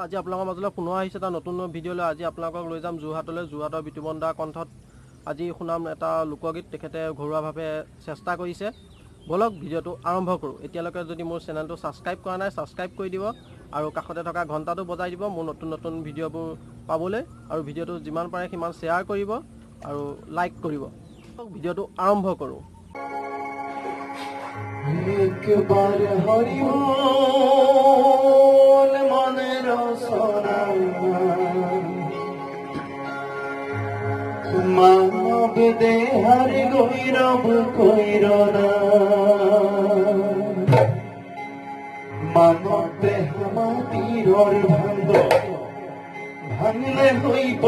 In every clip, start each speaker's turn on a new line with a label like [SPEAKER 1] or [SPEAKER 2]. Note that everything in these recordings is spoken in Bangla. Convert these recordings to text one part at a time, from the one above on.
[SPEAKER 1] আজি আপোনালোকৰ মাজলৈ পুনৰ আহিছে এটা নতুন ভিডিঅ'লৈ। আজি আপোনালোকক লৈ যাম যোৰহাটলৈ। যোৰহাটৰ বিতুপন দাৰ কণ্ঠত আজি শুনাম এটা লোকগীত। তেখেতে ঘৰুৱাভাৱে চেষ্টা কৰিছে। বলক ভিডিঅ'টো আৰম্ভ কৰোঁ। এতিয়ালৈকে যদি মোৰ চেনেলটো ছাবস্ক্ৰাইব কৰা নাই, ছাবস্ক্ৰাইব কৰি দিব আৰু কাষতে থকা ঘণ্টাটো বজাই দিব মোৰ নতুন নতুন ভিডিঅ'বোৰ পাবলৈ। আৰু ভিডিঅ'টো যিমান পাৰে সিমান শ্বেয়াৰ কৰিব আৰু লাইক কৰিব। ভিডিঅ'টো আৰম্ভ কৰোঁ।
[SPEAKER 2] একবার হরি বল মনের রসনা মানব দেহার গৈরব কইরনা মানব দেহ মাটির ভাঙ্গ ভাঙলে হইব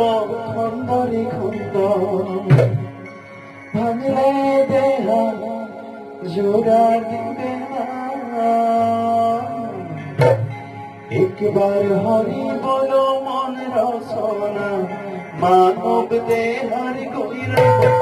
[SPEAKER 2] খন্দরে খন্দ ভাঙলে দেহ জোড়া দিবে না একবার হরি বলো মন রসনা মানব দেহার গৈরব